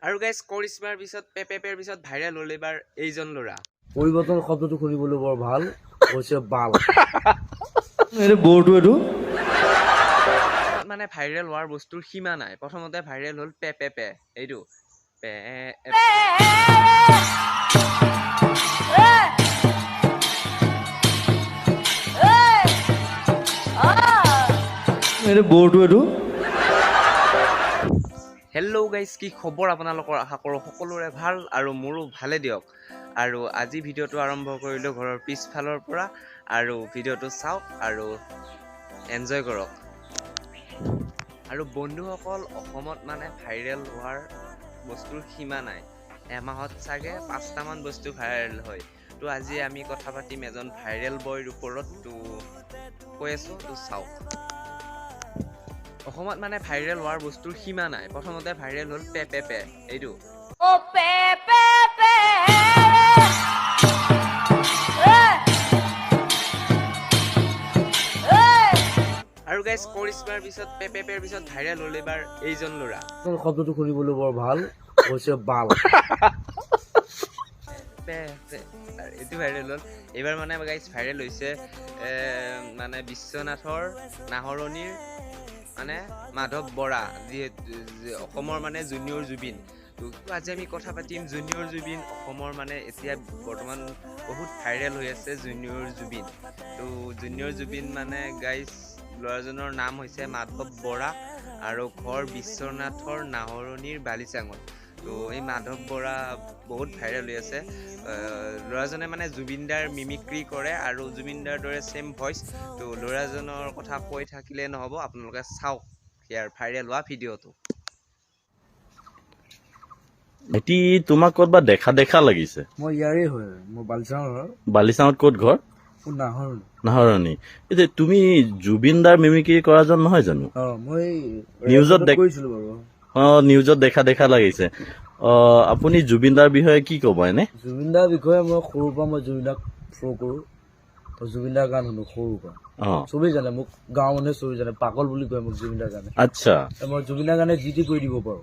আৰু গাইস কৰিছমাৰ পিছত পেপেপেৰ পিছত ভাইৰেল হ'ল এবাৰ এইজন ল'ৰা। পৰিৱৰ্তন শব্দটো শুনিবলৈ বৰ ভাল হৈছে বাল। এইটো বৰ্ডটো এইটো মানে ভাইৰেল হোৱাৰ বস্তুৰ সীমা নাই। প্ৰথমতে ভাইৰেল হ'ল পেপেপে, এইটো পে এইটো বৰ্ডটো এইটো। হেল্ল' গাইজ, কি খবৰ আপোনালোকৰ? আশা কৰোঁ সকলোৰে ভাল আৰু মোৰো ভালে দিয়ক। আৰু আজি ভিডিঅ'টো আৰম্ভ কৰিলোঁ ঘৰৰ পিছফালৰ পৰা, আৰু ভিডিঅ'টো চাওক আৰু এনজয় কৰক। আৰু বন্ধুসকল, অসমত মানে ভাইৰেল হোৱাৰ বস্তুৰ সীমা নাই। এমাহত চাগে 5টামান বস্তু ভাইৰেল হয়। তো আজি আমি কথা পাতিম এজন ভাইৰেল বয়ৰ ওপৰত। তো কৈ আছোঁ, তো চাওক। অসমত মানে ভাইৰেল হোৱাৰ বস্তুৰ সীমা নাই। প্ৰথমতে ভাইৰেল হ'ল পেপেপে, এইটো আৰু গাইজ কৰিছমাৰ পিছত পেপেপেৰ পিছত ভাইৰেল হ'ল এবাৰ এইজন ল'ৰা। শব্দটো শুনিবলৈ বৰ ভাল হৈছে বাল। এইটো ভাইৰেল হ'ল এইবাৰ। মানে গাইজ ভাইৰেল হৈছে মানে বিশ্বনাথৰ নাহৰণিৰ মানে মাধৱ বৰা, যিহেতু অসমৰ মানে জুনিয়ৰ জুবিন। তো আজি আমি কথা পাতিম জুনিয়ৰ জুবিন। অসমৰ মানে এতিয়া বৰ্তমান বহুত ভাইৰেল হৈ আছে জুনিয়ৰ জুবিন। তো জুনিয়ৰ জুবিন মানে গাইজ ল'ৰাজনৰ নাম হৈছে মাধৱ বৰা আৰু ঘৰ বিশ্বনাথৰ নাহৰণিৰ বালিচাঙত। তো এই মাধৱ বৰা বহুত ভাইৰেল হৈ আছে। ল'ৰাজনে মানে জুবিনদাৰ মিমিক্ৰি কৰে আৰু জুবিনদাৰ দৰে ছেম ভইচ। তো ল'ৰাজনৰ কথা কৈ থাকিলে নহ'ব, আপোনালোকে চাওক ইয়াৰ ভাইৰেল হোৱা ভিডিঅ'টো। এটি তোমাক ক'ৰবাত দেখা দেখা লাগিছে। মই ইয়াৰে হয়, মই বালিচাঙৰ। বালিচাঙত ক'ত ঘৰ? নাহৰণি। নাহৰণি। এতিয়া তুমি জুবিন দাৰ মিমিক্ৰি কৰা যেন নহয় জানো? মই নিউজত কৰিছিলো বাৰু। নিউজত দেখা দেখা লাগিছে। আপুনি জুবিন দাৰ বিষয়ে কি ক'ব এনে? জুবিন দাৰ বিষয়ে মই সৰুৰ পৰা মই জুবিন দাক ফ'ল' কৰোঁ। জুবিন দাৰ গান শুনো সৰুৰ পৰা। চবেই জানে মোক, গাঁৱৰ মানুহে চবেই জানে, পাগল বুলি কয় মোক জুবিন দাৰ গানে। আচ্ছা, মই জুবিন দাৰ গানে যি টি কৰি দিব পাৰোঁ।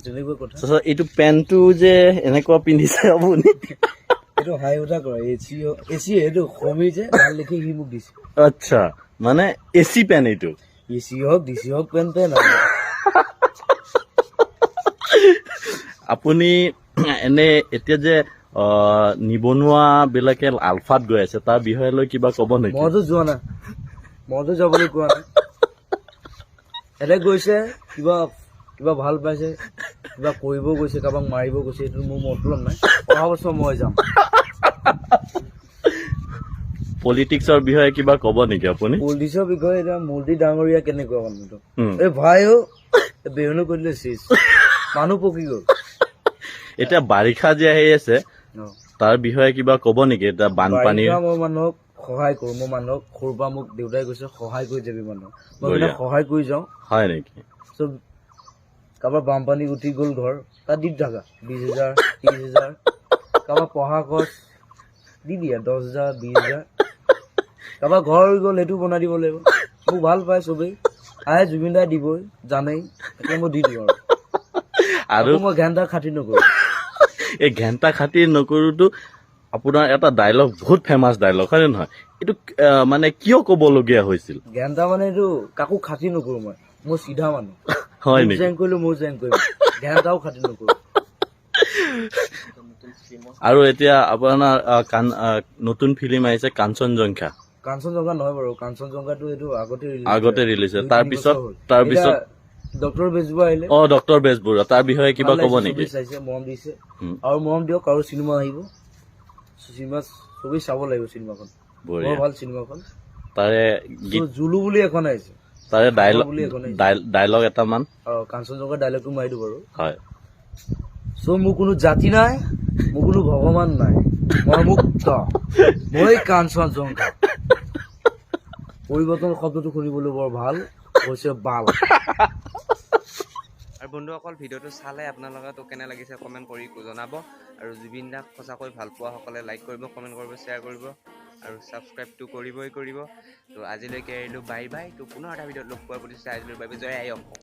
তেনেকুৱা কথা। এইটো পেণ্টটো যে এনেকুৱা পিন্ধিছে আপুনি, এইটো হাই উঠা কৰে। এচি এইটো সমী যে ভাল দেখি সি মোক দিছে। আচ্ছা, মানে এচি পেন এইটো। এচি হওক ডিচি হওক পেন আপুনি এনে এতিয়া যে নিবনুৱা বিলাকে আলফাত গৈ আছে, তাৰ বিষয়ে লৈ কিবা ক'ব নেকি? মইতো যোৱা নাই, মইতো যাবলৈ কোৱা নাই। এতে গৈছে কিবা কিবা ভাল পাইছে, কিবা কৰিব গৈছে, কাৰোবাক মাৰিব গৈছে, এইটো মোৰ মতলব নাই। অহা বছৰ মই যাম। পলিটিক্সৰ বিষয়ে কিবা ক'ব নেকি আপুনি? পলিটিক্সৰ বিষয়ে এতিয়া মোদী ডাঙৰীয়া কেনেকুৱা মানুহটো? এই ভাই বেহুনো কৰি দিলে চিজ, মানুহ পকি গ'ল। এতিয়া বাৰিষা যে আহি আছে, তাৰ বিষয়ে কিবা ক'ব নেকি? এতিয়া বানপানী। মই মানুহক সহায় কৰো। মই মানুহক সৰুৰ পৰা মোক দেউতাই কৈছে সহায় কৰি যাবি মানুহক। মই সহায় কৰি যাওঁ। হয় নেকি? চব কাৰোবাৰ বানপানী উঠি গ'ল ঘৰ, তাত দি থাকা 20,000 30,000। কাৰোবাৰ পঢ়া খৰচ দি দিয়া 10,000 20,000। কাৰোবাৰ ঘৰ হৈ গ'ল, সেইটো বনাই দিব লাগিব। মোক ভাল পায় চবেই, আহে জুবিন দাই দিবই জানেই, তাকে মই দি দিওঁ। আৰু মই ঘণ্টা খাতি নকৰো। এই ঘণ্টা খাতি নকৰোতো আপোনাৰ এটা ডায়লগ, বহুত ফেমাছ ডায়লগ, হয় নে নহয়? এইটো মানে কিয় ক'বলগীয়া হৈছিল? ঘণ্টা মানে এইটো কাকো খাতি নকৰো। মই চিধা মানুহ। হয় নেকি? জেং কৰিলো মই জেং কৰিম, ঘণ্টাও খাতি নকৰো। আৰু এতিয়া আপোনাৰ নতুন ফিল্ম আহিছে কাঞ্চনজংঘা। কাঞ্চনজংঘা নহয় বাৰু, কাঞ্চনজংঘাটো এইটো আগতে ৰিলিজ হৈছে। তাৰপিছত ডক্টৰ বেজবৰুৱা আহিলে। ডক্টৰ বেজবৰুৱা, তাৰ বিষয়ে কিবা ক'ব নেকি? চাইছে, মৰম দিছে আৰু মৰম দিয়ক। আৰু চিনেমা আহিব, চিনেমা চবেই চাব লাগিব। চিনেমাখন বৰ ভাল চিনেমাখন। তাৰে জুলু বুলি এখন আহিছে, তাৰে ডায়লগ এটামান। কাঞ্চনজংঘাৰ ডায়লগটো মাৰি দিওঁ বাৰু। হয়। মোৰ কোনো জাতি নাই, মোৰ কোনো ভগৱান নাই, মই মুক্ত, মই কাঞ্চনজংঘা। পৰিৱৰ্তন শব্দটো শুনিবলৈ বৰ ভাল হৈছে বাল। আৰু বন্ধুসকল, ভিডিঅ'টো চালে আপোনালোকে কেনে লাগিছে কমেণ্ট কৰি জনাব। আৰু জুবিন দাক সঁচাকৈ ভাল পোৱাসকলে লাইক কৰিব, কমেণ্ট কৰিব, শ্বেয়াৰ কৰিব আৰু ছাবস্ক্ৰাইবটো কৰিবই কৰিব। তো আজিলৈকে এৰিলোঁ, বাই বাই। তো পুনৰ এটা ভিডিঅ'ত লগ পোৱাৰ প্ৰতিশ্ৰুতি আজিলৈ বাবে জয় আই অসম।